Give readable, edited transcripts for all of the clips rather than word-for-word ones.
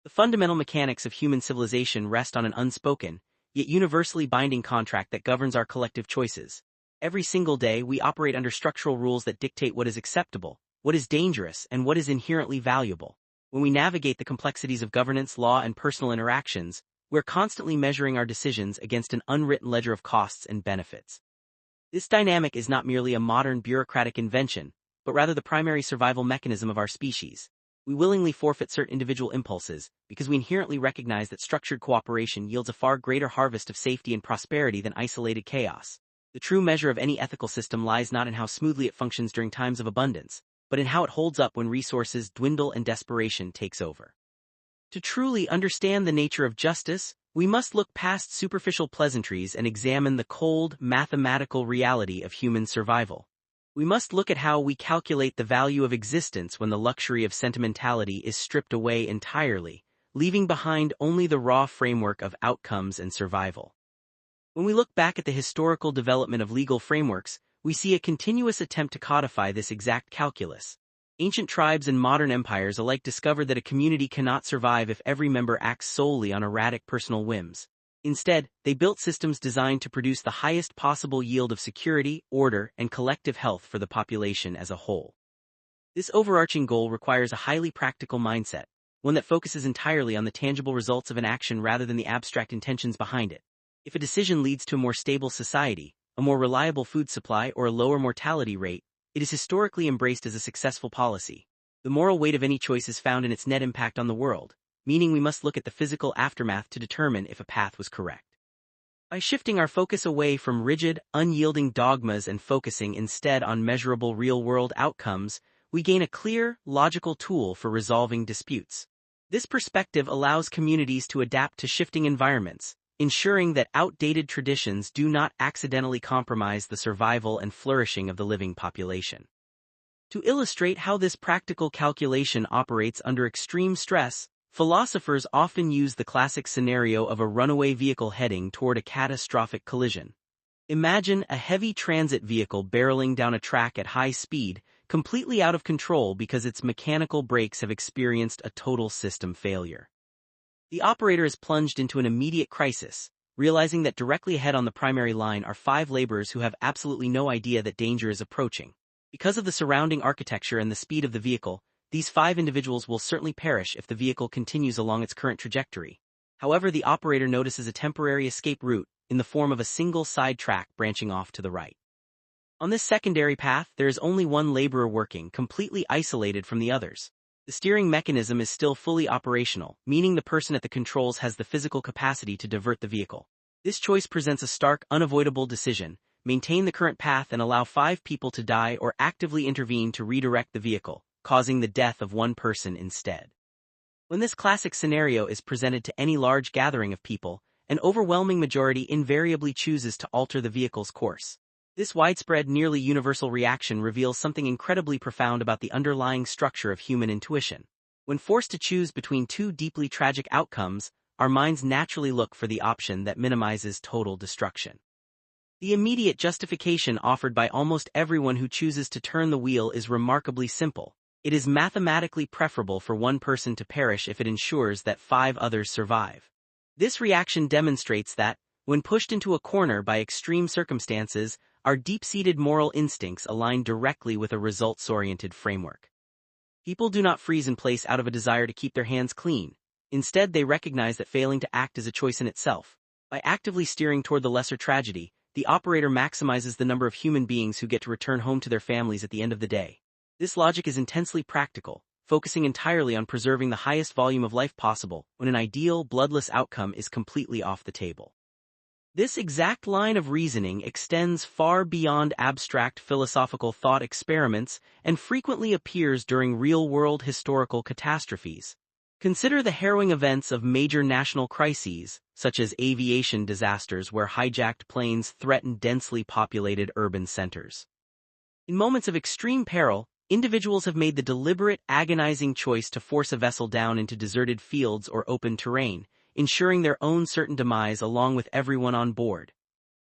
The fundamental mechanics of human civilization rest on an unspoken, yet universally binding contract that governs our collective choices. Every single day, we operate under structural rules that dictate what is acceptable, what is dangerous, and what is inherently valuable. When we navigate the complexities of governance, law, and personal interactions, we're constantly measuring our decisions against an unwritten ledger of costs and benefits. This dynamic is not merely a modern bureaucratic invention, but rather the primary survival mechanism of our species. We willingly forfeit certain individual impulses because we inherently recognize that structured cooperation yields a far greater harvest of safety and prosperity than isolated chaos. The true measure of any ethical system lies not in how smoothly it functions during times of abundance, but in how it holds up when resources dwindle and desperation takes over. To truly understand the nature of justice, we must look past superficial pleasantries and examine the cold, mathematical reality of human survival. We must look at how we calculate the value of existence when the luxury of sentimentality is stripped away entirely, leaving behind only the raw framework of outcomes and survival. When we look back at the historical development of legal frameworks, we see a continuous attempt to codify this exact calculus. Ancient tribes and modern empires alike discovered that a community cannot survive if every member acts solely on erratic personal whims. Instead, they built systems designed to produce the highest possible yield of security, order, and collective health for the population as a whole. This overarching goal requires a highly practical mindset, one that focuses entirely on the tangible results of an action rather than the abstract intentions behind it. If a decision leads to a more stable society, a more reliable food supply, or a lower mortality rate, it is historically embraced as a successful policy. The moral weight of any choice is found in its net impact on the world, meaning we must look at the physical aftermath to determine if a path was correct. By shifting our focus away from rigid, unyielding dogmas and focusing instead on measurable real-world outcomes, we gain a clear, logical tool for resolving disputes. This perspective allows communities to adapt to shifting environments, ensuring that outdated traditions do not accidentally compromise the survival and flourishing of the living population. To illustrate how this practical calculation operates under extreme stress, philosophers often use the classic scenario of a runaway vehicle heading toward a catastrophic collision. Imagine a heavy transit vehicle barreling down a track at high speed, completely out of control because its mechanical brakes have experienced a total system failure. The operator is plunged into an immediate crisis, realizing that directly ahead on the primary line are 5 laborers who have absolutely no idea that danger is approaching. Because of the surrounding architecture and the speed of the vehicle, these 5 individuals will certainly perish if the vehicle continues along its current trajectory. However, the operator notices a temporary escape route in the form of a single side track branching off to the right. On this secondary path, there is only one laborer working, completely isolated from the others. The steering mechanism is still fully operational, meaning the person at the controls has the physical capacity to divert the vehicle. This choice presents a stark, unavoidable decision: maintain the current path and allow 5 people to die, or actively intervene to redirect the vehicle, causing the death of one person instead. When this classic scenario is presented to any large gathering of people, an overwhelming majority invariably chooses to alter the vehicle's course. This widespread, nearly universal reaction reveals something incredibly profound about the underlying structure of human intuition. When forced to choose between 2 deeply tragic outcomes, our minds naturally look for the option that minimizes total destruction. The immediate justification offered by almost everyone who chooses to turn the wheel is remarkably simple. It is mathematically preferable for one person to perish if it ensures that 5 others survive. This reaction demonstrates that, when pushed into a corner by extreme circumstances, our deep-seated moral instincts align directly with a results-oriented framework. People do not freeze in place out of a desire to keep their hands clean. Instead, they recognize that failing to act is a choice in itself. By actively steering toward the lesser tragedy, the operator maximizes the number of human beings who get to return home to their families at the end of the day. This logic is intensely practical, focusing entirely on preserving the highest volume of life possible when an ideal, bloodless outcome is completely off the table. This exact line of reasoning extends far beyond abstract philosophical thought experiments and frequently appears during real-world historical catastrophes. Consider the harrowing events of major national crises, such as aviation disasters where hijacked planes threaten densely populated urban centers. In moments of extreme peril, individuals have made the deliberate, agonizing choice to force a vessel down into deserted fields or open terrain, ensuring their own certain demise along with everyone on board.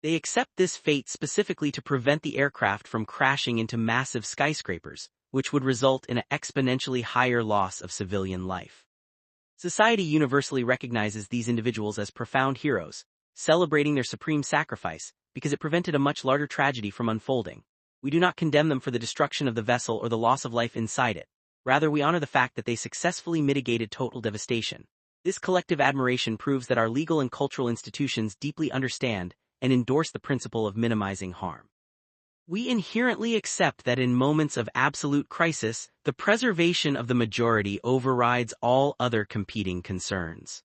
They accept this fate specifically to prevent the aircraft from crashing into massive skyscrapers, which would result in an exponentially higher loss of civilian life. Society universally recognizes these individuals as profound heroes, celebrating their supreme sacrifice, because it prevented a much larger tragedy from unfolding. We do not condemn them for the destruction of the vessel or the loss of life inside it. Rather, we honor the fact that they successfully mitigated total devastation. This collective admiration proves that our legal and cultural institutions deeply understand and endorse the principle of minimizing harm. We inherently accept that in moments of absolute crisis, the preservation of the majority overrides all other competing concerns.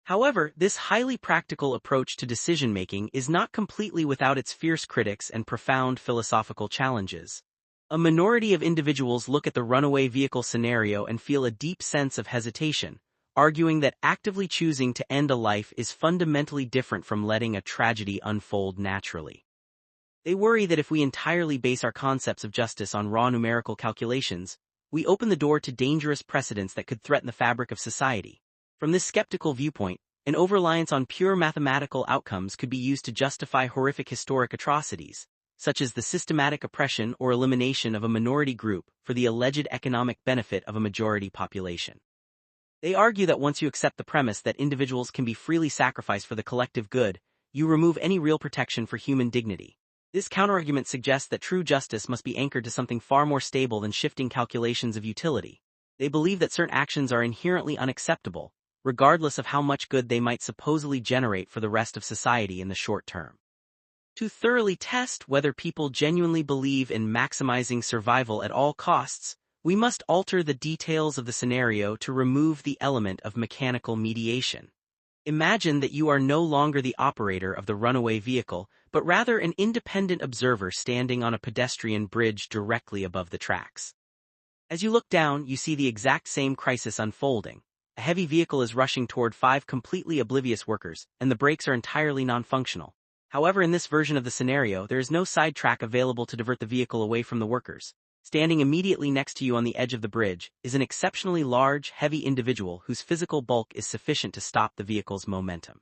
However, this highly practical approach to decision-making is not completely without its fierce critics and profound philosophical challenges. A minority of individuals look at the runaway vehicle scenario and feel a deep sense of hesitation, arguing that actively choosing to end a life is fundamentally different from letting a tragedy unfold naturally. They worry that if we entirely base our concepts of justice on raw numerical calculations, we open the door to dangerous precedents that could threaten the fabric of society. From this skeptical viewpoint, an over-reliance on pure mathematical outcomes could be used to justify horrific historic atrocities, such as the systematic oppression or elimination of a minority group for the alleged economic benefit of a majority population. They argue that once you accept the premise that individuals can be freely sacrificed for the collective good, you remove any real protection for human dignity. This counterargument suggests that true justice must be anchored to something far more stable than shifting calculations of utility. They believe that certain actions are inherently unacceptable, regardless of how much good they might supposedly generate for the rest of society in the short term. To thoroughly test whether people genuinely believe in maximizing survival at all costs, we must alter the details of the scenario to remove the element of mechanical mediation. Imagine that you are no longer the operator of the runaway vehicle, but rather an independent observer standing on a pedestrian bridge directly above the tracks. As you look down, you see the exact same crisis unfolding. A heavy vehicle is rushing toward 5 completely oblivious workers, and the brakes are entirely non-functional. However, in this version of the scenario, there is no side track available to divert the vehicle away from the workers. Standing immediately next to you on the edge of the bridge is an exceptionally large, heavy individual whose physical bulk is sufficient to stop the vehicle's momentum.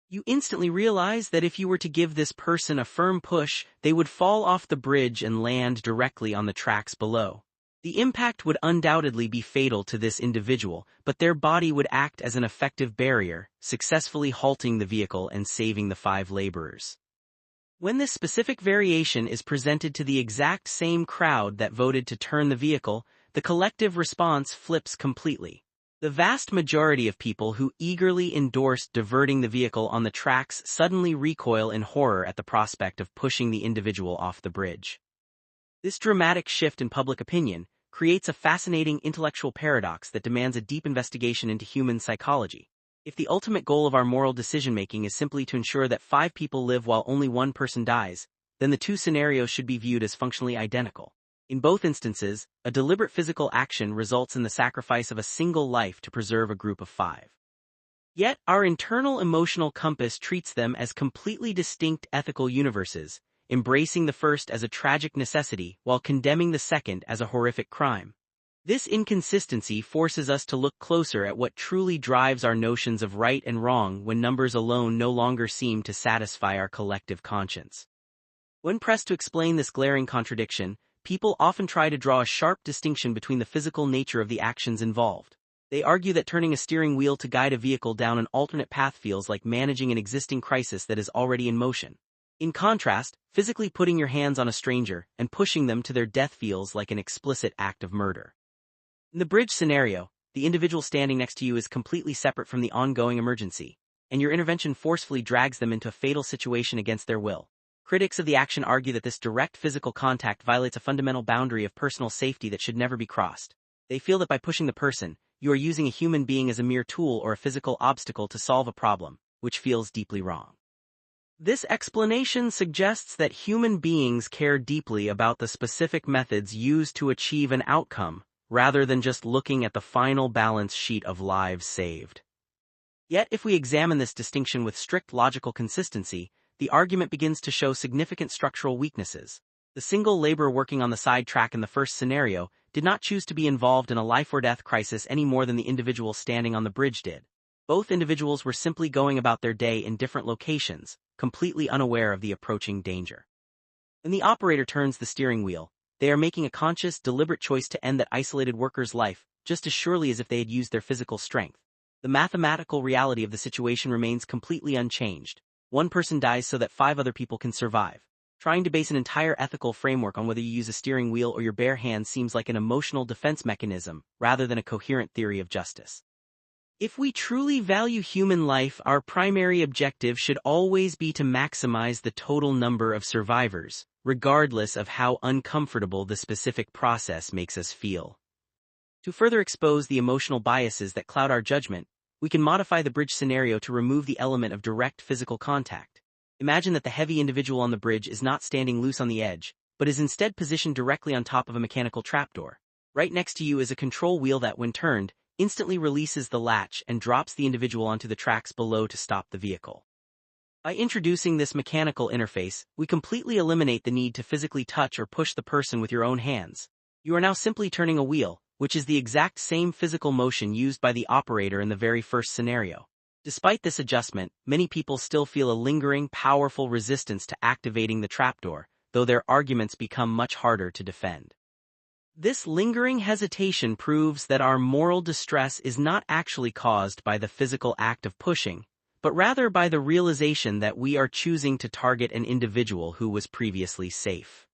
You instantly realize that if you were to give this person a firm push, they would fall off the bridge and land directly on the tracks below. The impact would undoubtedly be fatal to this individual, but their body would act as an effective barrier, successfully halting the vehicle and saving the 5 laborers. When this specific variation is presented to the exact same crowd that voted to turn the vehicle, the collective response flips completely. The vast majority of people who eagerly endorsed diverting the vehicle on the tracks suddenly recoil in horror at the prospect of pushing the individual off the bridge. This dramatic shift in public opinion creates a fascinating intellectual paradox that demands a deep investigation into human psychology. If the ultimate goal of our moral decision-making is simply to ensure that 5 people live while only 1 person dies, then the 2 scenarios should be viewed as functionally identical. In both instances, a deliberate physical action results in the sacrifice of a single life to preserve a group of 5. Yet, our internal emotional compass treats them as completely distinct ethical universes, embracing the first as a tragic necessity while condemning the second as a horrific crime. This inconsistency forces us to look closer at what truly drives our notions of right and wrong when numbers alone no longer seem to satisfy our collective conscience. When pressed to explain this glaring contradiction, people often try to draw a sharp distinction between the physical nature of the actions involved. They argue that turning a steering wheel to guide a vehicle down an alternate path feels like managing an existing crisis that is already in motion. In contrast, physically putting your hands on a stranger and pushing them to their death feels like an explicit act of murder. In the bridge scenario, the individual standing next to you is completely separate from the ongoing emergency, and your intervention forcefully drags them into a fatal situation against their will. Critics of the action argue that this direct physical contact violates a fundamental boundary of personal safety that should never be crossed. They feel that by pushing the person, you are using a human being as a mere tool or a physical obstacle to solve a problem, which feels deeply wrong. This explanation suggests that human beings care deeply about the specific methods used to achieve an outcome, rather than just looking at the final balance sheet of lives saved. Yet if we examine this distinction with strict logical consistency, the argument begins to show significant structural weaknesses. The single laborer working on the side track in the first scenario did not choose to be involved in a life-or-death crisis any more than the individual standing on the bridge did. Both individuals were simply going about their day in different locations, completely unaware of the approaching danger. When the operator turns the steering wheel, they are making a conscious, deliberate choice to end that isolated worker's life, just as surely as if they had used their physical strength. The mathematical reality of the situation remains completely unchanged. One person dies so that 5 other people can survive. Trying to base an entire ethical framework on whether you use a steering wheel or your bare hands seems like an emotional defense mechanism, rather than a coherent theory of justice. If we truly value human life, our primary objective should always be to maximize the total number of survivors, regardless of how uncomfortable the specific process makes us feel. To further expose the emotional biases that cloud our judgment, we can modify the bridge scenario to remove the element of direct physical contact. Imagine that the heavy individual on the bridge is not standing loose on the edge, but is instead positioned directly on top of a mechanical trapdoor. Right next to you is a control wheel that, when turned, instantly releases the latch and drops the individual onto the tracks below to stop the vehicle. By introducing this mechanical interface, we completely eliminate the need to physically touch or push the person with your own hands. You are now simply turning a wheel, which is the exact same physical motion used by the operator in the very first scenario. Despite this adjustment, many people still feel a lingering, powerful resistance to activating the trapdoor, though their arguments become much harder to defend. This lingering hesitation proves that our moral distress is not actually caused by the physical act of pushing, but rather by the realization that we are choosing to target an individual who was previously safe.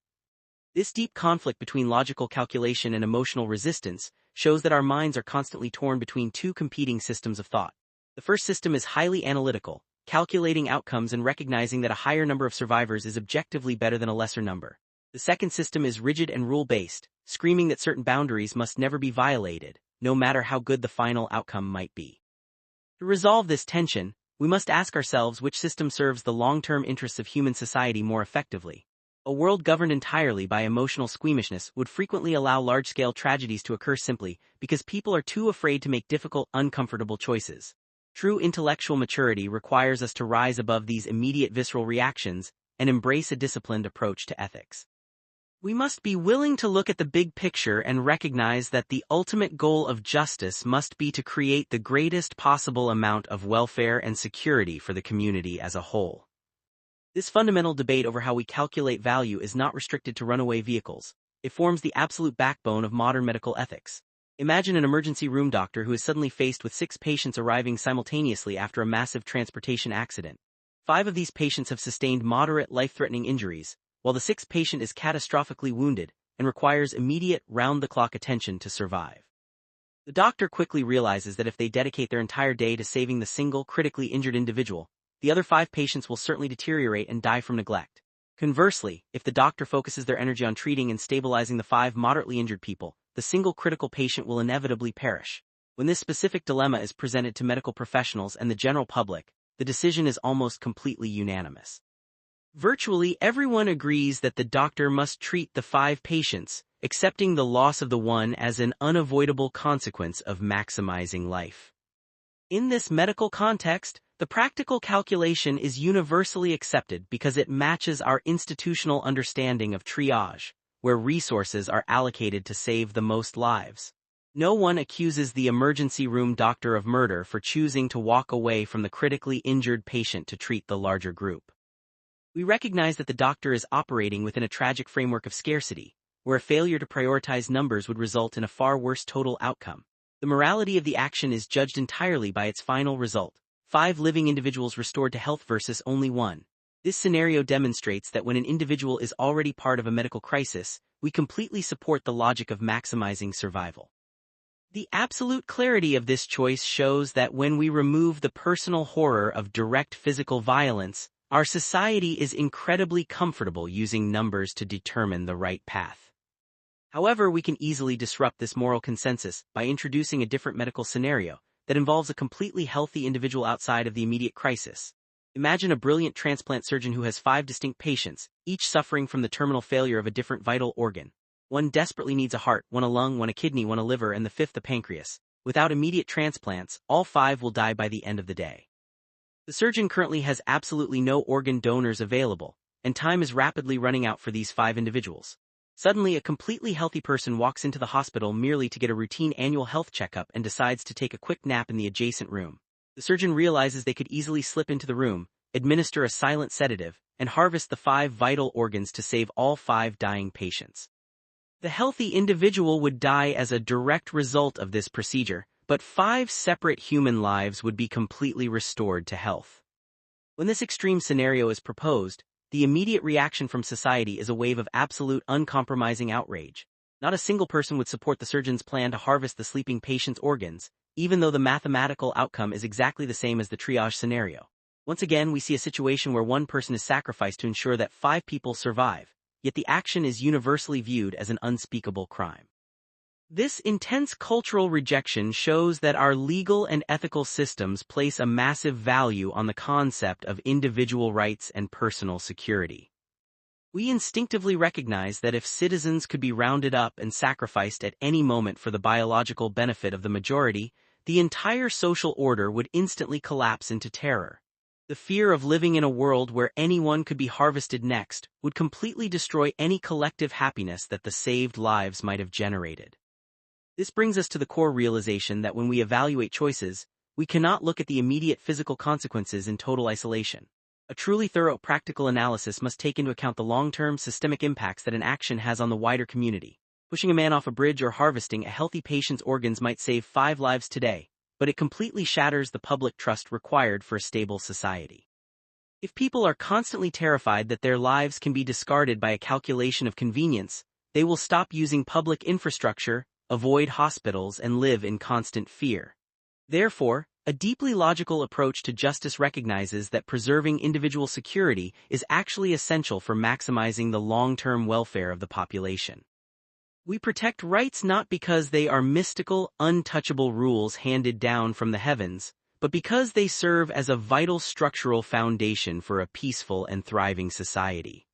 This deep conflict between logical calculation and emotional resistance shows that our minds are constantly torn between 2 competing systems of thought. The first system is highly analytical, calculating outcomes and recognizing that a higher number of survivors is objectively better than a lesser number. The second system is rigid and rule-based, screaming that certain boundaries must never be violated, no matter how good the final outcome might be. To resolve this tension, we must ask ourselves which system serves the long-term interests of human society more effectively. A world governed entirely by emotional squeamishness would frequently allow large-scale tragedies to occur simply because people are too afraid to make difficult, uncomfortable choices. True intellectual maturity requires us to rise above these immediate visceral reactions and embrace a disciplined approach to ethics. We must be willing to look at the big picture and recognize that the ultimate goal of justice must be to create the greatest possible amount of welfare and security for the community as a whole. This fundamental debate over how we calculate value is not restricted to runaway vehicles. It forms the absolute backbone of modern medical ethics. Imagine an emergency room doctor who is suddenly faced with 6 patients arriving simultaneously after a massive transportation accident. 5 of these patients have sustained moderate, life-threatening injuries, while the 6th patient is catastrophically wounded and requires immediate, round-the-clock attention to survive. The doctor quickly realizes that if they dedicate their entire day to saving the single, critically injured individual, the other 5 patients will certainly deteriorate and die from neglect. Conversely, if the doctor focuses their energy on treating and stabilizing the 5 moderately injured people, the single critical patient will inevitably perish. When this specific dilemma is presented to medical professionals and the general public, the decision is almost completely unanimous. Virtually everyone agrees that the doctor must treat the 5 patients, accepting the loss of the one as an unavoidable consequence of maximizing life. In this medical context, the practical calculation is universally accepted because it matches our institutional understanding of triage, where resources are allocated to save the most lives. No one accuses the emergency room doctor of murder for choosing to walk away from the critically injured patient to treat the larger group. We recognize that the doctor is operating within a tragic framework of scarcity, where a failure to prioritize numbers would result in a far worse total outcome. The morality of the action is judged entirely by its final result: 5 living individuals restored to health versus only 1. This scenario demonstrates that when an individual is already part of a medical crisis, we completely support the logic of maximizing survival. The absolute clarity of this choice shows that when we remove the personal horror of direct physical violence, our society is incredibly comfortable using numbers to determine the right path. However, we can easily disrupt this moral consensus by introducing a different medical scenario that involves a completely healthy individual outside of the immediate crisis. Imagine a brilliant transplant surgeon who has 5 distinct patients, each suffering from the terminal failure of a different vital organ. One desperately needs a heart, one a lung, one a kidney, one a liver, and the 5th a pancreas. Without immediate transplants, all 5 will die by the end of the day. The surgeon currently has absolutely no organ donors available, and time is rapidly running out for these 5 individuals. Suddenly, a completely healthy person walks into the hospital merely to get a routine annual health checkup and decides to take a quick nap in the adjacent room. The surgeon realizes they could easily slip into the room, administer a silent sedative, and harvest the 5 vital organs to save all 5 dying patients. The healthy individual would die as a direct result of this procedure, but 5 separate human lives would be completely restored to health. When this extreme scenario is proposed, the immediate reaction from society is a wave of absolute uncompromising outrage. Not a single person would support the surgeon's plan to harvest the sleeping patient's organs, even though the mathematical outcome is exactly the same as the triage scenario. Once again, we see a situation where one person is sacrificed to ensure that 5 people survive, yet the action is universally viewed as an unspeakable crime. This intense cultural rejection shows that our legal and ethical systems place a massive value on the concept of individual rights and personal security. We instinctively recognize that if citizens could be rounded up and sacrificed at any moment for the biological benefit of the majority, the entire social order would instantly collapse into terror. The fear of living in a world where anyone could be harvested next would completely destroy any collective happiness that the saved lives might have generated. This brings us to the core realization that when we evaluate choices, we cannot look at the immediate physical consequences in total isolation. A truly thorough practical analysis must take into account the long-term systemic impacts that an action has on the wider community. Pushing a man off a bridge or harvesting a healthy patient's organs might save 5 lives today, but it completely shatters the public trust required for a stable society. If people are constantly terrified that their lives can be discarded by a calculation of convenience, they will stop using public infrastructure, avoid hospitals, and live in constant fear. Therefore, a deeply logical approach to justice recognizes that preserving individual security is actually essential for maximizing the long-term welfare of the population. We protect rights not because they are mystical, untouchable rules handed down from the heavens, but because they serve as a vital structural foundation for a peaceful and thriving society.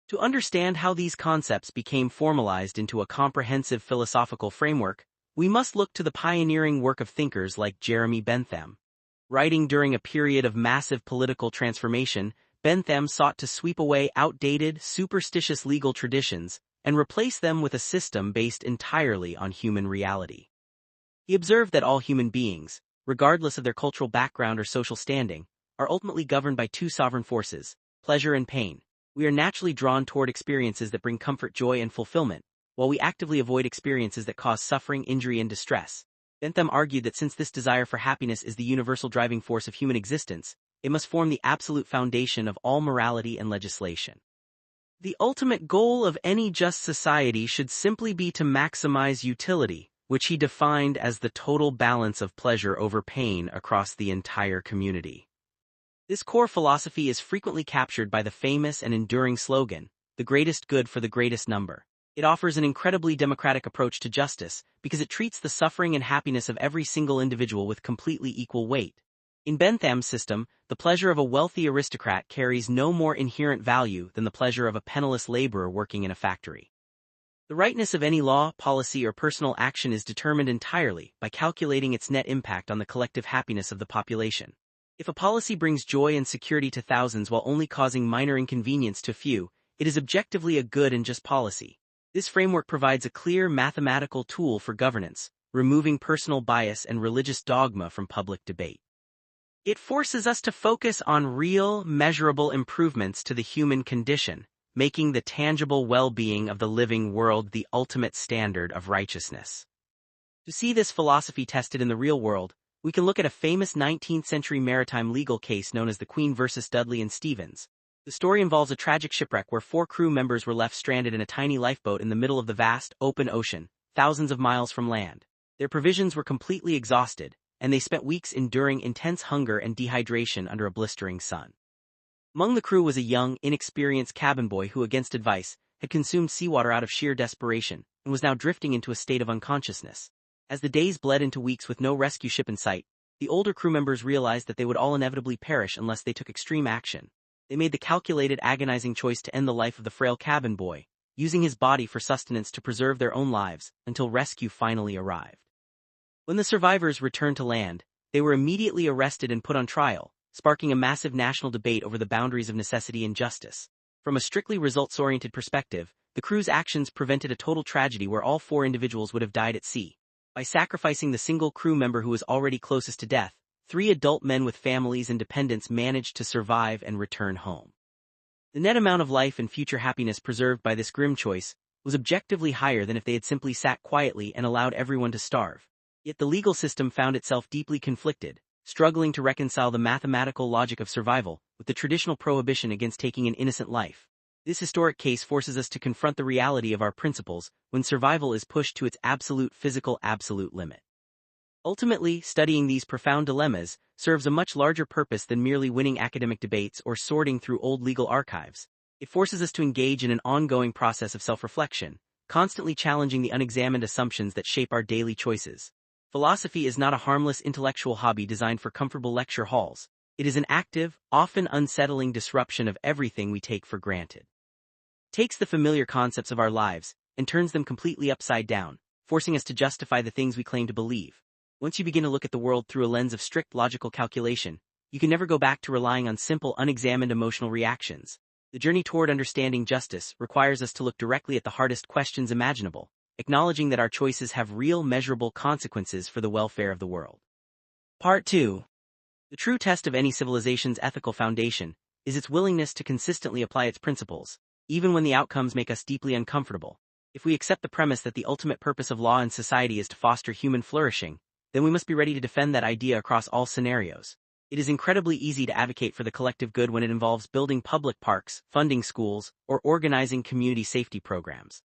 To understand how these concepts became formalized into a comprehensive philosophical framework, we must look to the pioneering work of thinkers like Jeremy Bentham. Writing during a period of massive political transformation, Bentham sought to sweep away outdated, superstitious legal traditions and replace them with a system based entirely on human reality. He observed that all human beings, regardless of their cultural background or social standing, are ultimately governed by 2 sovereign forces, pleasure and pain. We are naturally drawn toward experiences that bring comfort, joy, and fulfillment, while we actively avoid experiences that cause suffering, injury, and distress. Bentham argued that since this desire for happiness is the universal driving force of human existence, it must form the absolute foundation of all morality and legislation. The ultimate goal of any just society should simply be to maximize utility, which he defined as the total balance of pleasure over pain across the entire community. This core philosophy is frequently captured by the famous and enduring slogan, "The greatest good for the greatest number." It offers an incredibly democratic approach to justice because it treats the suffering and happiness of every single individual with completely equal weight. In Bentham's system, the pleasure of a wealthy aristocrat carries no more inherent value than the pleasure of a penniless laborer working in a factory. The rightness of any law, policy, or personal action is determined entirely by calculating its net impact on the collective happiness of the population. If a policy brings joy and security to thousands while only causing minor inconvenience to few, it is objectively a good and just policy. This framework provides a clear mathematical tool for governance, removing personal bias and religious dogma from public debate. It forces us to focus on real, measurable improvements to the human condition, making the tangible well-being of the living world the ultimate standard of righteousness. To see this philosophy tested in the real world, we can look at a famous 19th-century maritime legal case known as the Queen versus Dudley and Stevens. The story involves a tragic shipwreck where 4 crew members were left stranded in a tiny lifeboat in the middle of the vast, open ocean, thousands of miles from land. Their provisions were completely exhausted, and they spent weeks enduring intense hunger and dehydration under a blistering sun. Among the crew was a young, inexperienced cabin boy who, against advice, had consumed seawater out of sheer desperation and was now drifting into a state of unconsciousness. As the days bled into weeks with no rescue ship in sight, the older crew members realized that they would all inevitably perish unless they took extreme action. They made the calculated, agonizing choice to end the life of the frail cabin boy, using his body for sustenance to preserve their own lives until rescue finally arrived. When the survivors returned to land, they were immediately arrested and put on trial, sparking a massive national debate over the boundaries of necessity and justice. From a strictly results-oriented perspective, the crew's actions prevented a total tragedy where all 4 individuals would have died at sea. By sacrificing the single crew member who was already closest to death, 3 adult men with families and dependents managed to survive and return home. The net amount of life and future happiness preserved by this grim choice was objectively higher than if they had simply sat quietly and allowed everyone to starve. Yet the legal system found itself deeply conflicted, struggling to reconcile the mathematical logic of survival with the traditional prohibition against taking an innocent life. This historic case forces us to confront the reality of our principles when survival is pushed to its absolute physical absolute limit. Ultimately, studying these profound dilemmas serves a much larger purpose than merely winning academic debates or sorting through old legal archives. It forces us to engage in an ongoing process of self-reflection, constantly challenging the unexamined assumptions that shape our daily choices. Philosophy is not a harmless intellectual hobby designed for comfortable lecture halls. It is an active, often unsettling disruption of everything we take for granted. It takes the familiar concepts of our lives and turns them completely upside down, forcing us to justify the things we claim to believe. Once you begin to look at the world through a lens of strict logical calculation, you can never go back to relying on simple, unexamined emotional reactions. The journey toward understanding justice requires us to look directly at the hardest questions imaginable, acknowledging that our choices have real, measurable consequences for the welfare of the world. Part 2. The true test of any civilization's ethical foundation is its willingness to consistently apply its principles, even when the outcomes make us deeply uncomfortable. If we accept the premise that the ultimate purpose of law and society is to foster human flourishing, then we must be ready to defend that idea across all scenarios. It is incredibly easy to advocate for the collective good when it involves building public parks, funding schools, or organizing community safety programs.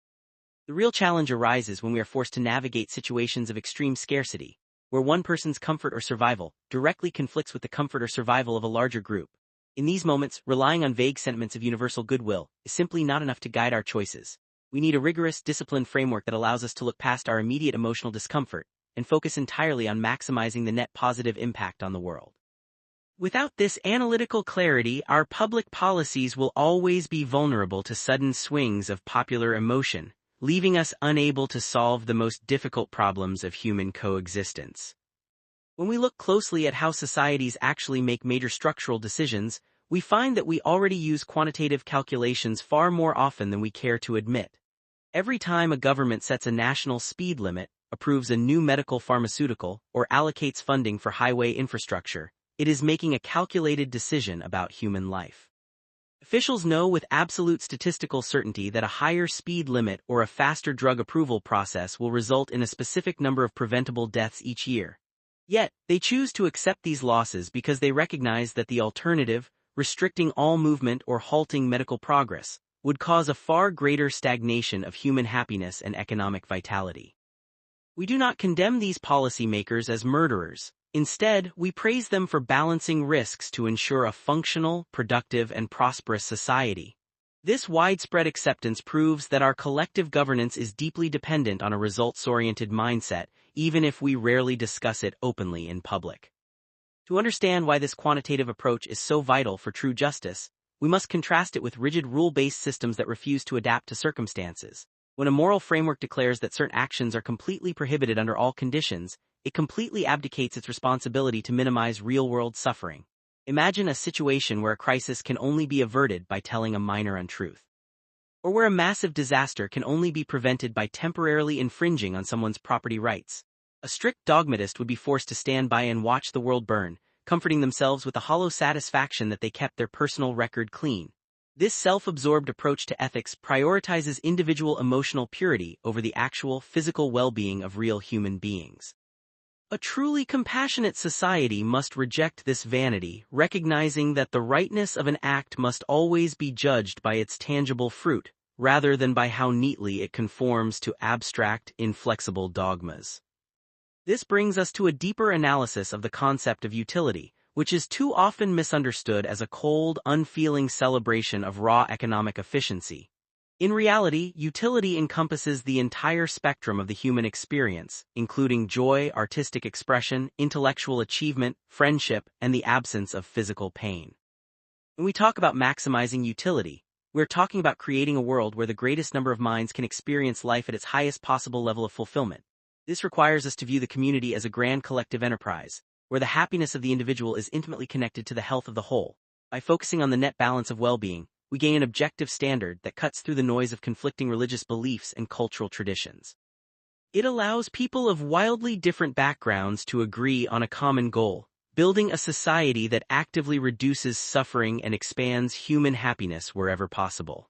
The real challenge arises when we are forced to navigate situations of extreme scarcity, where one person's comfort or survival directly conflicts with the comfort or survival of a larger group. In these moments, relying on vague sentiments of universal goodwill is simply not enough to guide our choices. We need a rigorous, disciplined framework that allows us to look past our immediate emotional discomfort and focus entirely on maximizing the net positive impact on the world. Without this analytical clarity, our public policies will always be vulnerable to sudden swings of popular emotion, leaving us unable to solve the most difficult problems of human coexistence. When we look closely at how societies actually make major structural decisions, we find that we already use quantitative calculations far more often than we care to admit. Every time a government sets a national speed limit, approves a new medical pharmaceutical, or allocates funding for highway infrastructure, it is making a calculated decision about human life. Officials know with absolute statistical certainty that a higher speed limit or a faster drug approval process will result in a specific number of preventable deaths each year. Yet, they choose to accept these losses because they recognize that the alternative, restricting all movement or halting medical progress, would cause a far greater stagnation of human happiness and economic vitality. We do not condemn these policymakers as murderers. Instead, we praise them for balancing risks to ensure a functional, productive, and prosperous society. This widespread acceptance proves that our collective governance is deeply dependent on a results-oriented mindset, even if we rarely discuss it openly in public. To understand why this quantitative approach is so vital for true justice, we must contrast it with rigid rule-based systems that refuse to adapt to circumstances. When a moral framework declares that certain actions are completely prohibited under all conditions, it completely abdicates its responsibility to minimize real-world suffering. Imagine a situation where a crisis can only be averted by telling a minor untruth. Or where a massive disaster can only be prevented by temporarily infringing on someone's property rights. A strict dogmatist would be forced to stand by and watch the world burn, comforting themselves with the hollow satisfaction that they kept their personal record clean. This self-absorbed approach to ethics prioritizes individual emotional purity over the actual physical well-being of real human beings. A truly compassionate society must reject this vanity, recognizing that the rightness of an act must always be judged by its tangible fruit, rather than by how neatly it conforms to abstract, inflexible dogmas. This brings us to a deeper analysis of the concept of utility, which is too often misunderstood as a cold, unfeeling celebration of raw economic efficiency. In reality, utility encompasses the entire spectrum of the human experience, including joy, artistic expression, intellectual achievement, friendship, and the absence of physical pain. When we talk about maximizing utility, we're talking about creating a world where the greatest number of minds can experience life at its highest possible level of fulfillment. This requires us to view the community as a grand collective enterprise, where the happiness of the individual is intimately connected to the health of the whole. By focusing on the net balance of well-being, we gain an objective standard that cuts through the noise of conflicting religious beliefs and cultural traditions. It allows people of wildly different backgrounds to agree on a common goal, building a society that actively reduces suffering and expands human happiness wherever possible.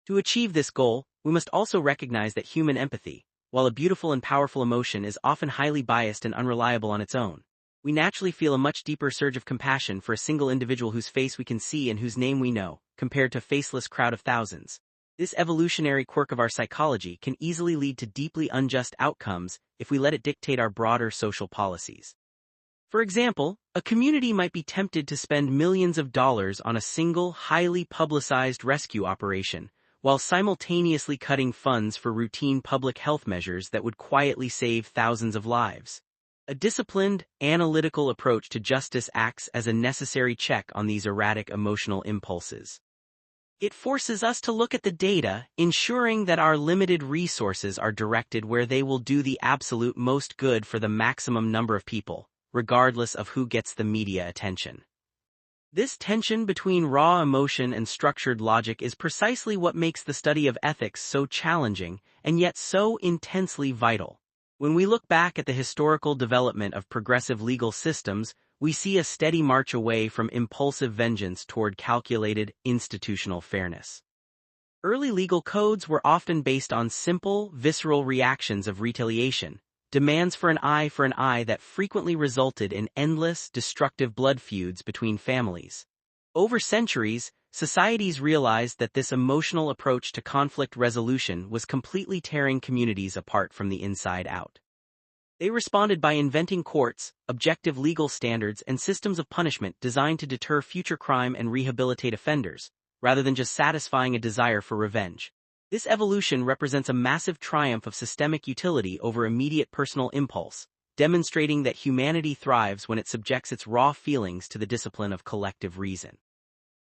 To achieve this goal, we must also recognize that human empathy, while a beautiful and powerful emotion, is often highly biased and unreliable on its own. We naturally feel a much deeper surge of compassion for a single individual whose face we can see and whose name we know, compared to a faceless crowd of thousands. This evolutionary quirk of our psychology can easily lead to deeply unjust outcomes if we let it dictate our broader social policies. For example, a community might be tempted to spend millions of dollars on a single, highly publicized rescue operation, while simultaneously cutting funds for routine public health measures that would quietly save thousands of lives. A disciplined, analytical approach to justice acts as a necessary check on these erratic emotional impulses. It forces us to look at the data, ensuring that our limited resources are directed where they will do the absolute most good for the maximum number of people, regardless of who gets the media attention. This tension between raw emotion and structured logic is precisely what makes the study of ethics so challenging and yet so intensely vital. When we look back at the historical development of progressive legal systems, we see a steady march away from impulsive vengeance toward calculated, institutional fairness. Early legal codes were often based on simple, visceral reactions of retaliation, demands for an eye that frequently resulted in endless, destructive blood feuds between families. Over centuries, societies realized that this emotional approach to conflict resolution was completely tearing communities apart from the inside out. They responded by inventing courts, objective legal standards, and systems of punishment designed to deter future crime and rehabilitate offenders, rather than just satisfying a desire for revenge. This evolution represents a massive triumph of systemic utility over immediate personal impulse, demonstrating that humanity thrives when it subjects its raw feelings to the discipline of collective reason.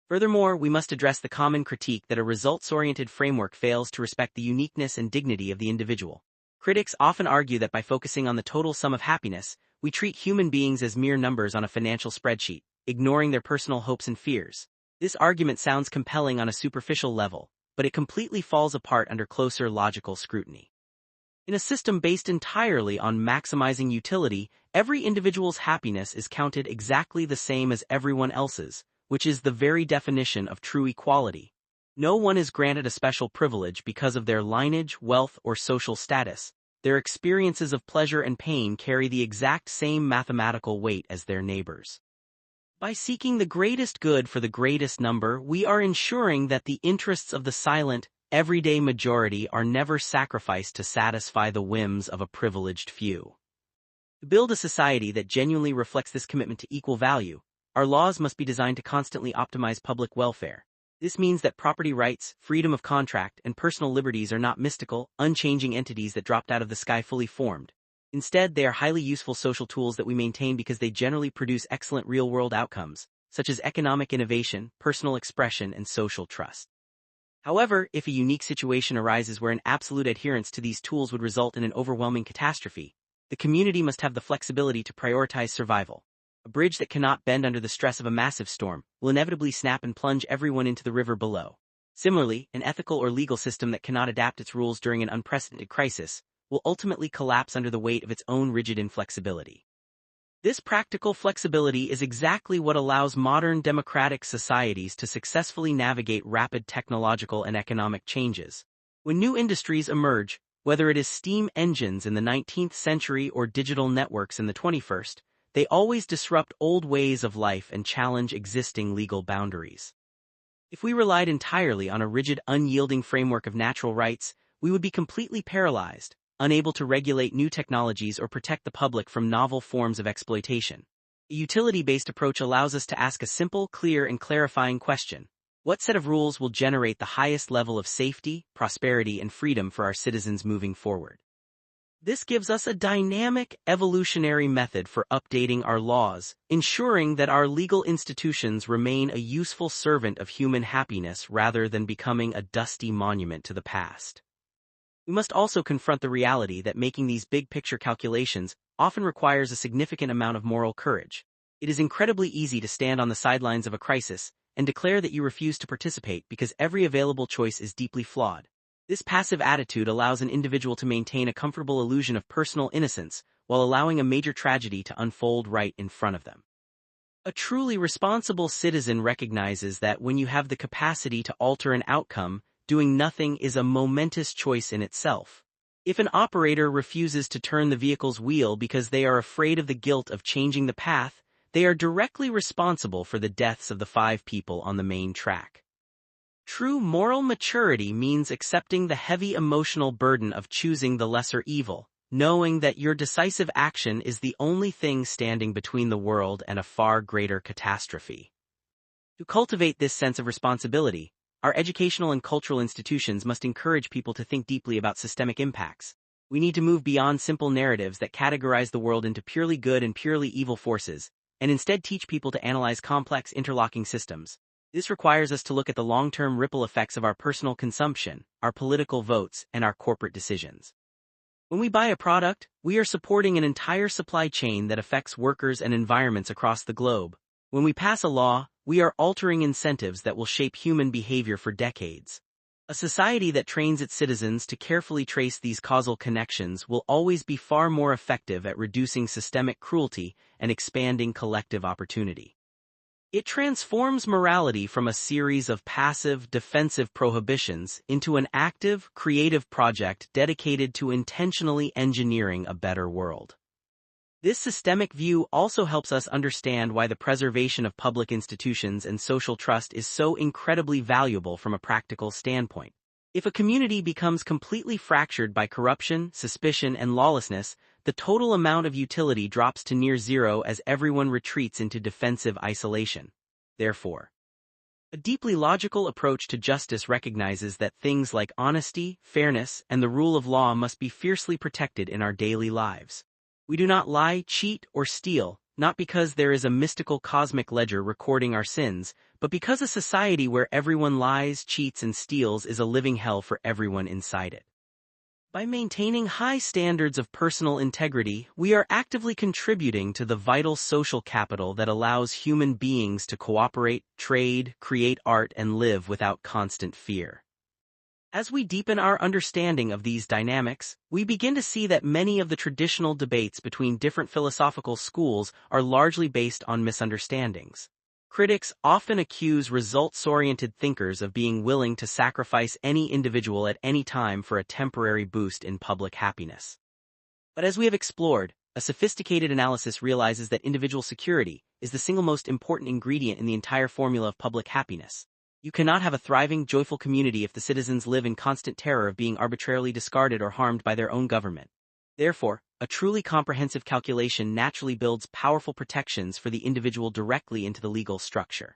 Furthermore, we must address the common critique that a results-oriented framework fails to respect the uniqueness and dignity of the individual. Critics often argue that by focusing on the total sum of happiness, we treat human beings as mere numbers on a financial spreadsheet, ignoring their personal hopes and fears. This argument sounds compelling on a superficial level, but it completely falls apart under closer logical scrutiny. In a system based entirely on maximizing utility, every individual's happiness is counted exactly the same as everyone else's, which is the very definition of true equality. No one is granted a special privilege because of their lineage, wealth, or social status. Their experiences of pleasure and pain carry the exact same mathematical weight as their neighbors. By seeking the greatest good for the greatest number, we are ensuring that the interests of the silent, everyday majority are never sacrificed to satisfy the whims of a privileged few. To build a society that genuinely reflects this commitment to equal value, our laws must be designed to constantly optimize public welfare. This means that property rights, freedom of contract, and personal liberties are not mystical, unchanging entities that dropped out of the sky fully formed. Instead, they are highly useful social tools that we maintain because they generally produce excellent real-world outcomes, such as economic innovation, personal expression, and social trust. However, if a unique situation arises where an absolute adherence to these tools would result in an overwhelming catastrophe, the community must have the flexibility to prioritize survival. A bridge that cannot bend under the stress of a massive storm will inevitably snap and plunge everyone into the river below. Similarly, an ethical or legal system that cannot adapt its rules during an unprecedented crisis will ultimately collapse under the weight of its own rigid inflexibility. This practical flexibility is exactly what allows modern democratic societies to successfully navigate rapid technological and economic changes. When new industries emerge, whether it is steam engines in the 19th century or digital networks in the 21st, they always disrupt old ways of life and challenge existing legal boundaries. If we relied entirely on a rigid, unyielding framework of natural rights, we would be completely paralyzed, unable to regulate new technologies or protect the public from novel forms of exploitation. A utility-based approach allows us to ask a simple, clear, and clarifying question. What set of rules will generate the highest level of safety, prosperity, and freedom for our citizens moving forward? This gives us a dynamic, evolutionary method for updating our laws, ensuring that our legal institutions remain a useful servant of human happiness rather than becoming a dusty monument to the past. We must also confront the reality that making these big-picture calculations often requires a significant amount of moral courage. It is incredibly easy to stand on the sidelines of a crisis and declare that you refuse to participate because every available choice is deeply flawed. This passive attitude allows an individual to maintain a comfortable illusion of personal innocence while allowing a major tragedy to unfold right in front of them. A truly responsible citizen recognizes that when you have the capacity to alter an outcome, doing nothing is a momentous choice in itself. If an operator refuses to turn the vehicle's wheel because they are afraid of the guilt of changing the path, they are directly responsible for the deaths of the 5 people on the main track. True moral maturity means accepting the heavy emotional burden of choosing the lesser evil, knowing that your decisive action is the only thing standing between the world and a far greater catastrophe. To cultivate this sense of responsibility, our educational and cultural institutions must encourage people to think deeply about systemic impacts. We need to move beyond simple narratives that categorize the world into purely good and purely evil forces, and instead teach people to analyze complex interlocking systems. This requires us to look at the long-term ripple effects of our personal consumption, our political votes, and our corporate decisions. When we buy a product, we are supporting an entire supply chain that affects workers and environments across the globe. When we pass a law, we are altering incentives that will shape human behavior for decades. A society that trains its citizens to carefully trace these causal connections will always be far more effective at reducing systemic cruelty and expanding collective opportunity. It transforms morality from a series of passive, defensive prohibitions into an active, creative project dedicated to intentionally engineering a better world. This systemic view also helps us understand why the preservation of public institutions and social trust is so incredibly valuable from a practical standpoint. If a community becomes completely fractured by corruption, suspicion, and lawlessness, the total amount of utility drops to near zero as everyone retreats into defensive isolation. Therefore, a deeply logical approach to justice recognizes that things like honesty, fairness, and the rule of law must be fiercely protected in our daily lives. We do not lie, cheat, or steal, not because there is a mystical cosmic ledger recording our sins, but because a society where everyone lies, cheats, and steals is a living hell for everyone inside it. By maintaining high standards of personal integrity, we are actively contributing to the vital social capital that allows human beings to cooperate, trade, create art, and live without constant fear. As we deepen our understanding of these dynamics, we begin to see that many of the traditional debates between different philosophical schools are largely based on misunderstandings. Critics often accuse results-oriented thinkers of being willing to sacrifice any individual at any time for a temporary boost in public happiness. But as we have explored, a sophisticated analysis realizes that individual security is the single most important ingredient in the entire formula of public happiness. You cannot have a thriving, joyful community if the citizens live in constant terror of being arbitrarily discarded or harmed by their own government. Therefore, a truly comprehensive calculation naturally builds powerful protections for the individual directly into the legal structure.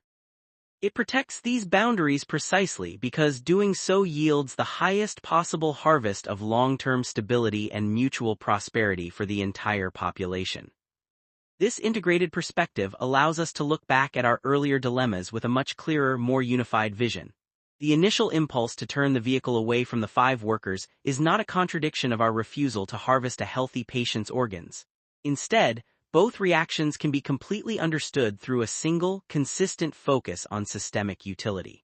It protects these boundaries precisely because doing so yields the highest possible harvest of long-term stability and mutual prosperity for the entire population. This integrated perspective allows us to look back at our earlier dilemmas with a much clearer, more unified vision. The initial impulse to turn the vehicle away from the 5 workers is not a contradiction of our refusal to harvest a healthy patient's organs. Instead, both reactions can be completely understood through a single, consistent focus on systemic utility.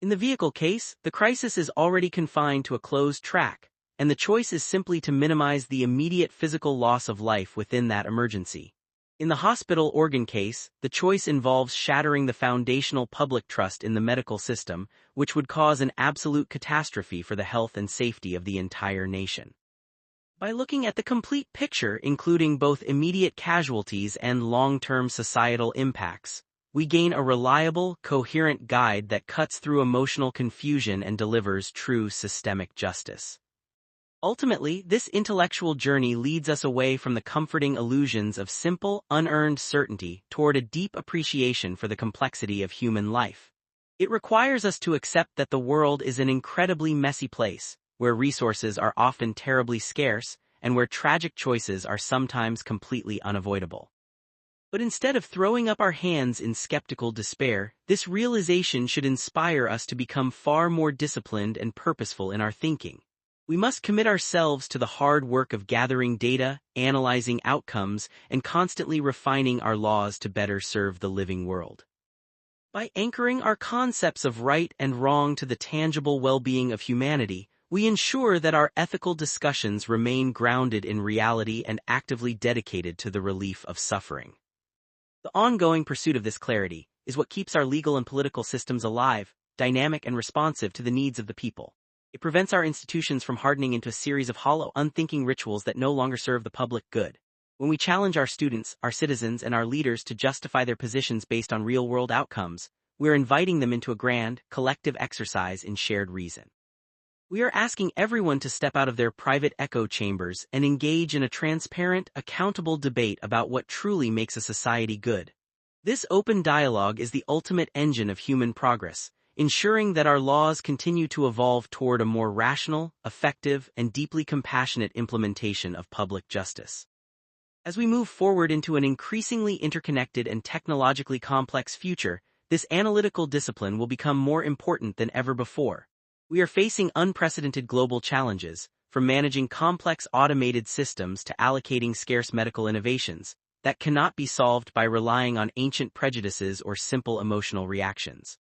In the vehicle case, the crisis is already confined to a closed track, and the choice is simply to minimize the immediate physical loss of life within that emergency. In the hospital organ case, the choice involves shattering the foundational public trust in the medical system, which would cause an absolute catastrophe for the health and safety of the entire nation. By looking at the complete picture, including both immediate casualties and long-term societal impacts, we gain a reliable, coherent guide that cuts through emotional confusion and delivers true systemic justice. Ultimately, this intellectual journey leads us away from the comforting illusions of simple, unearned certainty toward a deep appreciation for the complexity of human life. It requires us to accept that the world is an incredibly messy place, where resources are often terribly scarce, and where tragic choices are sometimes completely unavoidable. But instead of throwing up our hands in skeptical despair, this realization should inspire us to become far more disciplined and purposeful in our thinking. We must commit ourselves to the hard work of gathering data, analyzing outcomes, and constantly refining our laws to better serve the living world. By anchoring our concepts of right and wrong to the tangible well-being of humanity, we ensure that our ethical discussions remain grounded in reality and actively dedicated to the relief of suffering. The ongoing pursuit of this clarity is what keeps our legal and political systems alive, dynamic, and responsive to the needs of the people. It prevents our institutions from hardening into a series of hollow, unthinking rituals that no longer serve the public good. When we challenge our students, our citizens, and our leaders to justify their positions based on real-world outcomes, we're inviting them into a grand, collective exercise in shared reason. We are asking everyone to step out of their private echo chambers and engage in a transparent, accountable debate about what truly makes a society good. This open dialogue is the ultimate engine of human progress, ensuring that our laws continue to evolve toward a more rational, effective, and deeply compassionate implementation of public justice. As we move forward into an increasingly interconnected and technologically complex future, this analytical discipline will become more important than ever before. We are facing unprecedented global challenges, from managing complex automated systems to allocating scarce medical innovations, that cannot be solved by relying on ancient prejudices or simple emotional reactions.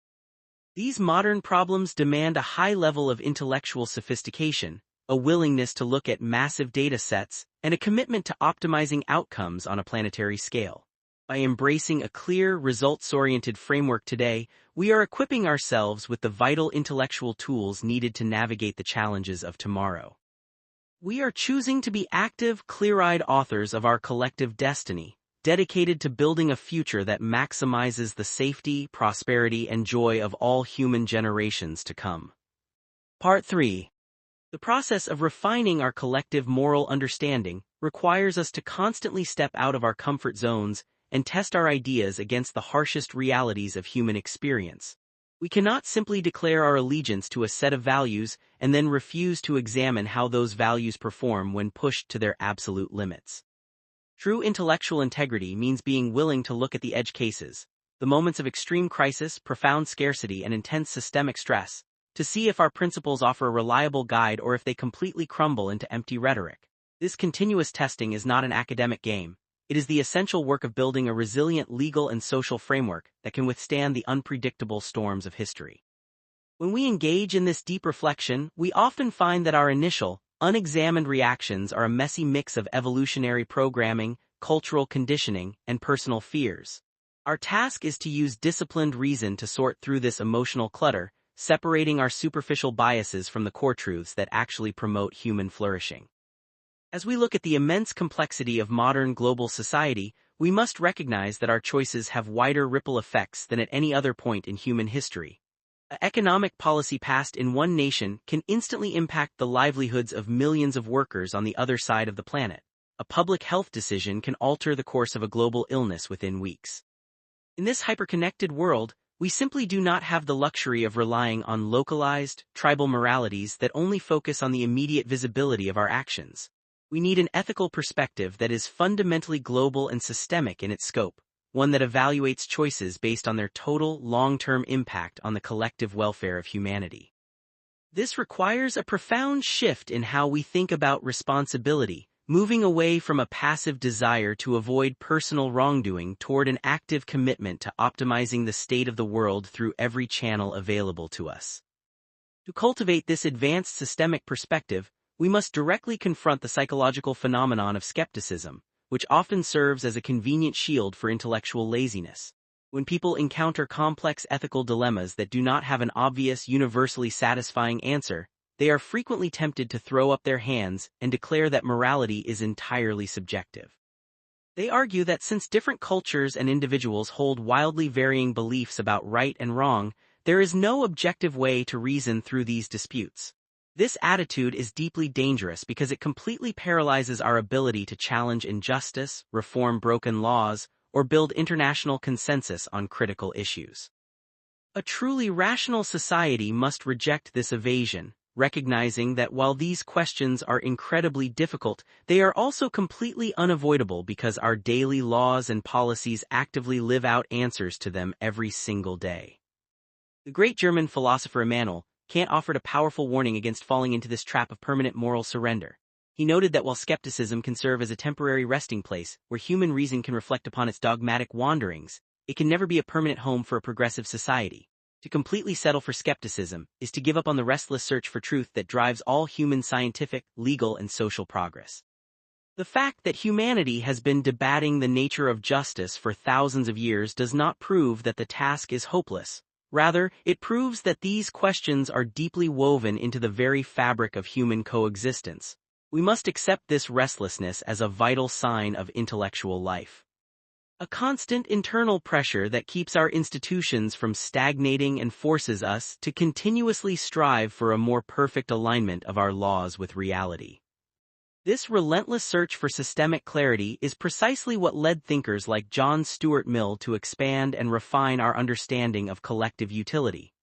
These modern problems demand a high level of intellectual sophistication, a willingness to look at massive data sets, and a commitment to optimizing outcomes on a planetary scale. By embracing a clear, results-oriented framework today, we are equipping ourselves with the vital intellectual tools needed to navigate the challenges of tomorrow. We are choosing to be active, clear-eyed authors of our collective destiny, dedicated to building a future that maximizes the safety, prosperity, and joy of all human generations to come. Part 3. The process of refining our collective moral understanding requires us to constantly step out of our comfort zones and test our ideas against the harshest realities of human experience. We cannot simply declare our allegiance to a set of values and then refuse to examine how those values perform when pushed to their absolute limits. True intellectual integrity means being willing to look at the edge cases, the moments of extreme crisis, profound scarcity, and intense systemic stress, to see if our principles offer a reliable guide or if they completely crumble into empty rhetoric. This continuous testing is not an academic game. It is the essential work of building a resilient legal and social framework that can withstand the unpredictable storms of history. When we engage in this deep reflection, we often find that our initial, unexamined reactions are a messy mix of evolutionary programming, cultural conditioning, and personal fears. Our task is to use disciplined reason to sort through this emotional clutter, separating our superficial biases from the core truths that actually promote human flourishing. As we look at the immense complexity of modern global society, we must recognize that our choices have wider ripple effects than at any other point in human history. An economic policy passed in one nation can instantly impact the livelihoods of millions of workers on the other side of the planet. A public health decision can alter the course of a global illness within weeks. In this hyperconnected world, we simply do not have the luxury of relying on localized, tribal moralities that only focus on the immediate visibility of our actions. We need an ethical perspective that is fundamentally global and systemic in its scope, one that evaluates choices based on their total, long-term impact on the collective welfare of humanity. This requires a profound shift in how we think about responsibility, moving away from a passive desire to avoid personal wrongdoing toward an active commitment to optimizing the state of the world through every channel available to us. To cultivate this advanced systemic perspective, we must directly confront the psychological phenomenon of skepticism, which often serves as a convenient shield for intellectual laziness. When people encounter complex ethical dilemmas that do not have an obvious, universally satisfying answer, they are frequently tempted to throw up their hands and declare that morality is entirely subjective. They argue that since different cultures and individuals hold wildly varying beliefs about right and wrong, there is no objective way to reason through these disputes. This attitude is deeply dangerous because it completely paralyzes our ability to challenge injustice, reform broken laws, or build international consensus on critical issues. A truly rational society must reject this evasion, recognizing that while these questions are incredibly difficult, they are also completely unavoidable because our daily laws and policies actively live out answers to them every single day. The great German philosopher Immanuel Kant offered a powerful warning against falling into this trap of permanent moral surrender. He noted that while skepticism can serve as a temporary resting place where human reason can reflect upon its dogmatic wanderings, it can never be a permanent home for a progressive society. To completely settle for skepticism is to give up on the restless search for truth that drives all human scientific, legal, and social progress. The fact that humanity has been debating the nature of justice for thousands of years does not prove that the task is hopeless. Rather, it proves that these questions are deeply woven into the very fabric of human coexistence. We must accept this restlessness as a vital sign of intellectual life. A constant internal pressure that keeps our institutions from stagnating and forces us to continuously strive for a more perfect alignment of our laws with reality. This relentless search for systemic clarity is precisely what led thinkers like John Stuart Mill to expand and refine our understanding of collective utility.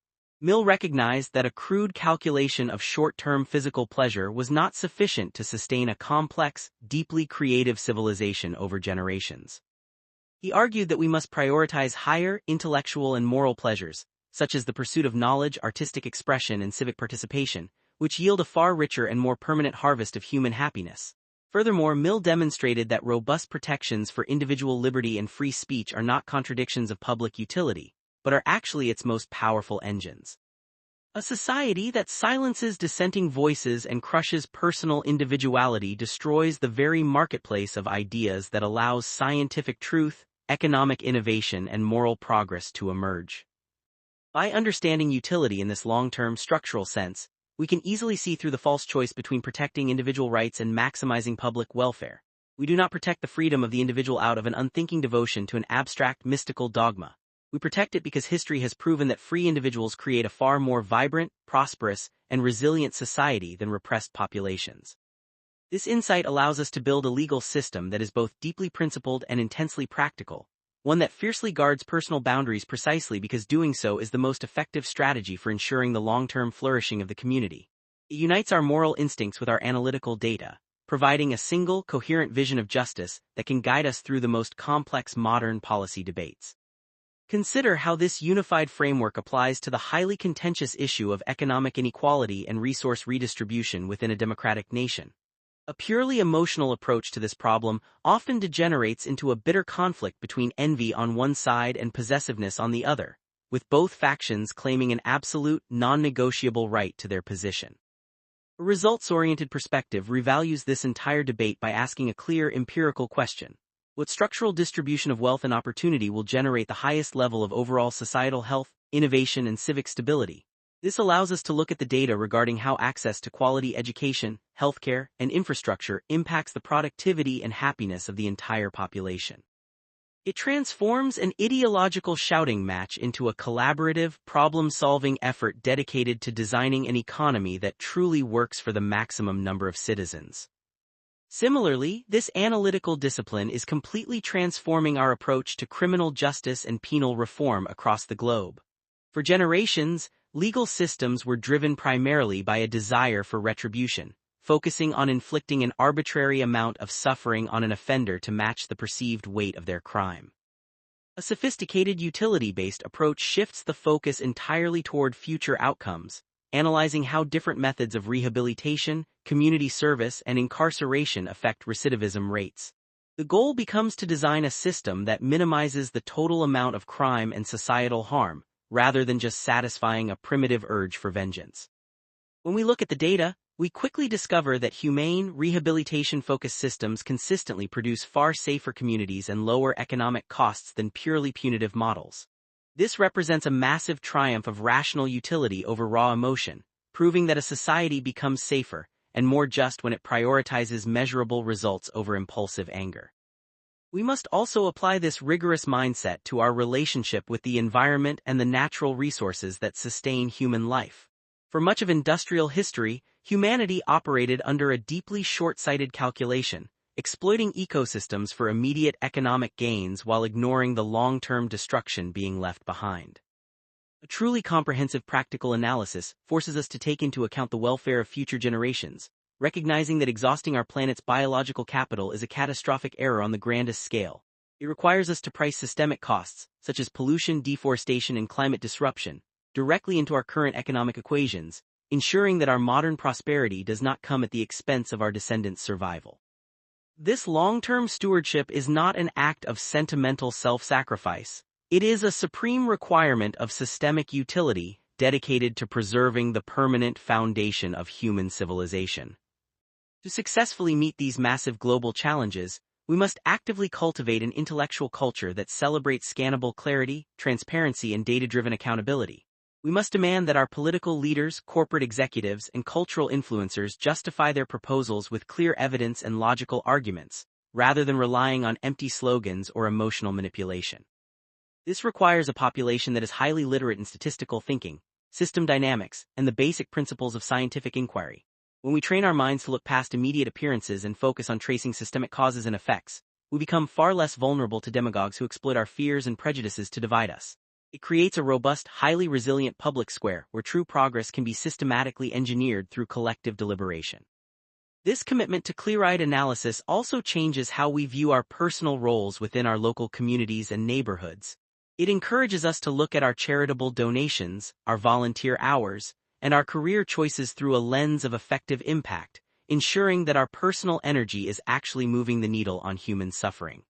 Mill recognized that a crude calculation of short-term physical pleasure was not sufficient to sustain a complex, deeply creative civilization over generations. He argued that we must prioritize higher intellectual and moral pleasures, such as the pursuit of knowledge, artistic expression, and civic participation, which yield a far richer and more permanent harvest of human happiness. Furthermore, Mill demonstrated that robust protections for individual liberty and free speech are not contradictions of public utility, but are actually its most powerful engines. A society that silences dissenting voices and crushes personal individuality destroys the very marketplace of ideas that allows scientific truth, economic innovation, and moral progress to emerge. By understanding utility in this long-term structural sense, we can easily see through the false choice between protecting individual rights and maximizing public welfare. We do not protect the freedom of the individual out of an unthinking devotion to an abstract mystical dogma. We protect it because history has proven that free individuals create a far more vibrant, prosperous, and resilient society than repressed populations. This insight allows us to build a legal system that is both deeply principled and intensely practical, one that fiercely guards personal boundaries precisely because doing so is the most effective strategy for ensuring the long-term flourishing of the community. It unites our moral instincts with our analytical data, providing a single, coherent vision of justice that can guide us through the most complex modern policy debates. Consider how this unified framework applies to the highly contentious issue of economic inequality and resource redistribution within a democratic nation. A purely emotional approach to this problem often degenerates into a bitter conflict between envy on one side and possessiveness on the other, with both factions claiming an absolute, non-negotiable right to their position. A results-oriented perspective revalues this entire debate by asking a clear empirical question. What structural distribution of wealth and opportunity will generate the highest level of overall societal health, innovation, and civic stability? This allows us to look at the data regarding how access to quality education, healthcare, and infrastructure impacts the productivity and happiness of the entire population. It transforms an ideological shouting match into a collaborative, problem-solving effort dedicated to designing an economy that truly works for the maximum number of citizens. Similarly, this analytical discipline is completely transforming our approach to criminal justice and penal reform across the globe. For generations, legal systems were driven primarily by a desire for retribution, focusing on inflicting an arbitrary amount of suffering on an offender to match the perceived weight of their crime. A sophisticated utility-based approach shifts the focus entirely toward future outcomes, analyzing how different methods of rehabilitation, community service, and incarceration affect recidivism rates. The goal becomes to design a system that minimizes the total amount of crime and societal harm, rather than just satisfying a primitive urge for vengeance. When we look at the data, we quickly discover that humane, rehabilitation-focused systems consistently produce far safer communities and lower economic costs than purely punitive models. This represents a massive triumph of rational utility over raw emotion, proving that a society becomes safer and more just when it prioritizes measurable results over impulsive anger. We must also apply this rigorous mindset to our relationship with the environment and the natural resources that sustain human life. For much of industrial history, humanity operated under a deeply short-sighted calculation, exploiting ecosystems for immediate economic gains while ignoring the long-term destruction being left behind. A truly comprehensive practical analysis forces us to take into account the welfare of future generations, recognizing that exhausting our planet's biological capital is a catastrophic error on the grandest scale. It requires us to price systemic costs, such as pollution, deforestation, and climate disruption, directly into our current economic equations, ensuring that our modern prosperity does not come at the expense of our descendants' survival. This long-term stewardship is not an act of sentimental self-sacrifice. It is a supreme requirement of systemic utility dedicated to preserving the permanent foundation of human civilization. To successfully meet these massive global challenges, We must actively cultivate an intellectual culture that celebrates scannable clarity, transparency, and data-driven accountability. We must demand that our political leaders, corporate executives, and cultural influencers justify their proposals with clear evidence and logical arguments, rather than relying on empty slogans or emotional manipulation. This requires a population that is highly literate in statistical thinking, system dynamics, and the basic principles of scientific inquiry. When we train our minds to look past immediate appearances and focus on tracing systemic causes and effects, we become far less vulnerable to demagogues who exploit our fears and prejudices to divide us. It creates a robust, highly resilient public square where true progress can be systematically engineered through collective deliberation. This commitment to clear-eyed analysis also changes how we view our personal roles within our local communities and neighborhoods. It encourages us to look at our charitable donations, our volunteer hours, and our career choices through a lens of effective impact, ensuring that our personal energy is actually moving the needle on human suffering.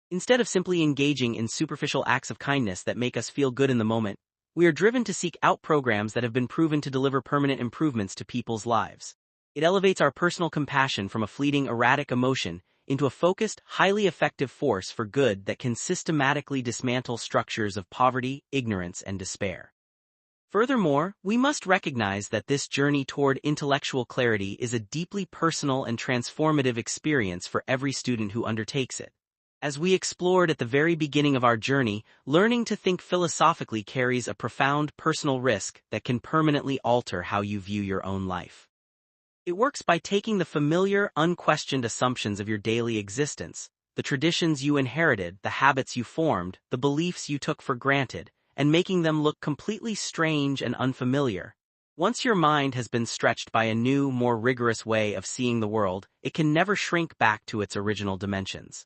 Instead of simply engaging in superficial acts of kindness that make us feel good in the moment, we are driven to seek out programs that have been proven to deliver permanent improvements to people's lives. It elevates our personal compassion from a fleeting, erratic emotion into a focused, highly effective force for good that can systematically dismantle structures of poverty, ignorance, and despair. Furthermore, we must recognize that this journey toward intellectual clarity is a deeply personal and transformative experience for every student who undertakes it. As we explored at the very beginning of our journey, learning to think philosophically carries a profound personal risk that can permanently alter how you view your own life. It works by taking the familiar, unquestioned assumptions of your daily existence, the traditions you inherited, the habits you formed, the beliefs you took for granted, and making them look completely strange and unfamiliar. Once your mind has been stretched by a new, more rigorous way of seeing the world, it can never shrink back to its original dimensions.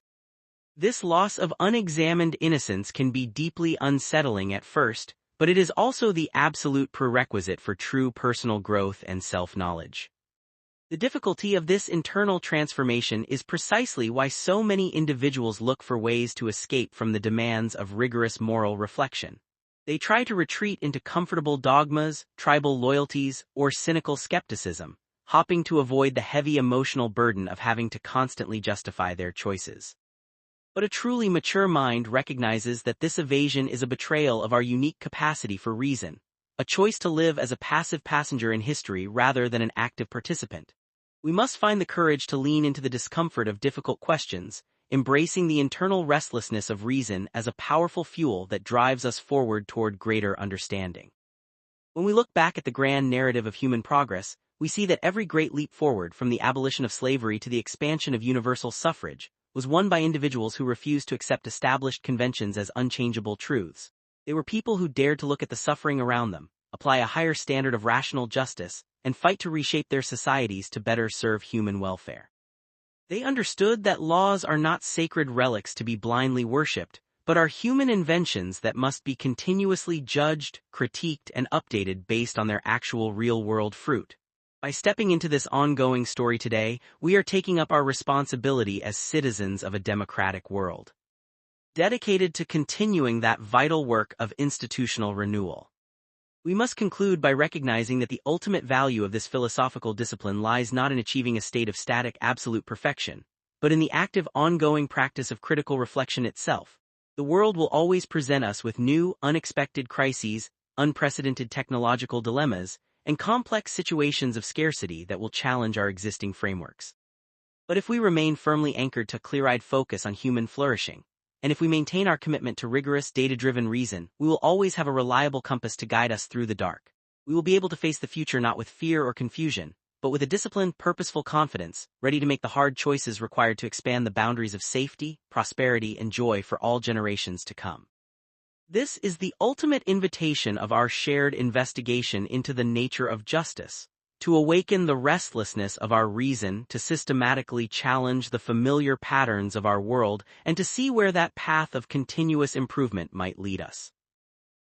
This loss of unexamined innocence can be deeply unsettling at first, but it is also the absolute prerequisite for true personal growth and self-knowledge. The difficulty of this internal transformation is precisely why so many individuals look for ways to escape from the demands of rigorous moral reflection. They try to retreat into comfortable dogmas, tribal loyalties, or cynical skepticism, hoping to avoid the heavy emotional burden of having to constantly justify their choices. But a truly mature mind recognizes that this evasion is a betrayal of our unique capacity for reason, a choice to live as a passive passenger in history rather than an active participant. We must find the courage to lean into the discomfort of difficult questions, embracing the internal restlessness of reason as a powerful fuel that drives us forward toward greater understanding. When we look back at the grand narrative of human progress, we see that every great leap forward, from the abolition of slavery to the expansion of universal suffrage, was won by individuals who refused to accept established conventions as unchangeable truths. They were people who dared to look at the suffering around them, apply a higher standard of rational justice, and fight to reshape their societies to better serve human welfare. They understood that laws are not sacred relics to be blindly worshipped, but are human inventions that must be continuously judged, critiqued, and updated based on their actual real-world fruit. By stepping into this ongoing story today, we are taking up our responsibility as citizens of a democratic world, dedicated to continuing that vital work of institutional renewal. We must conclude by recognizing that the ultimate value of this philosophical discipline lies not in achieving a state of static absolute perfection, but in the active ongoing practice of critical reflection itself. The world will always present us with new, unexpected crises, unprecedented technological dilemmas, and complex situations of scarcity that will challenge our existing frameworks. But if we remain firmly anchored to clear-eyed focus on human flourishing, and if we maintain our commitment to rigorous, data-driven reason, we will always have a reliable compass to guide us through the dark. We will be able to face the future not with fear or confusion, but with a disciplined, purposeful confidence, ready to make the hard choices required to expand the boundaries of safety, prosperity, and joy for all generations to come. This is the ultimate invitation of our shared investigation into the nature of justice, to awaken the restlessness of our reason, to systematically challenge the familiar patterns of our world, and to see where that path of continuous improvement might lead us.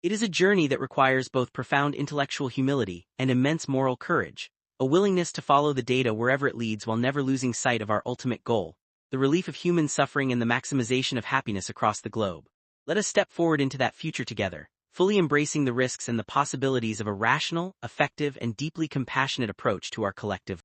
It is a journey that requires both profound intellectual humility and immense moral courage, a willingness to follow the data wherever it leads while never losing sight of our ultimate goal, the relief of human suffering and the maximization of happiness across the globe. Let us step forward into that future together, fully embracing the risks and the possibilities of a rational, effective, and deeply compassionate approach to our collective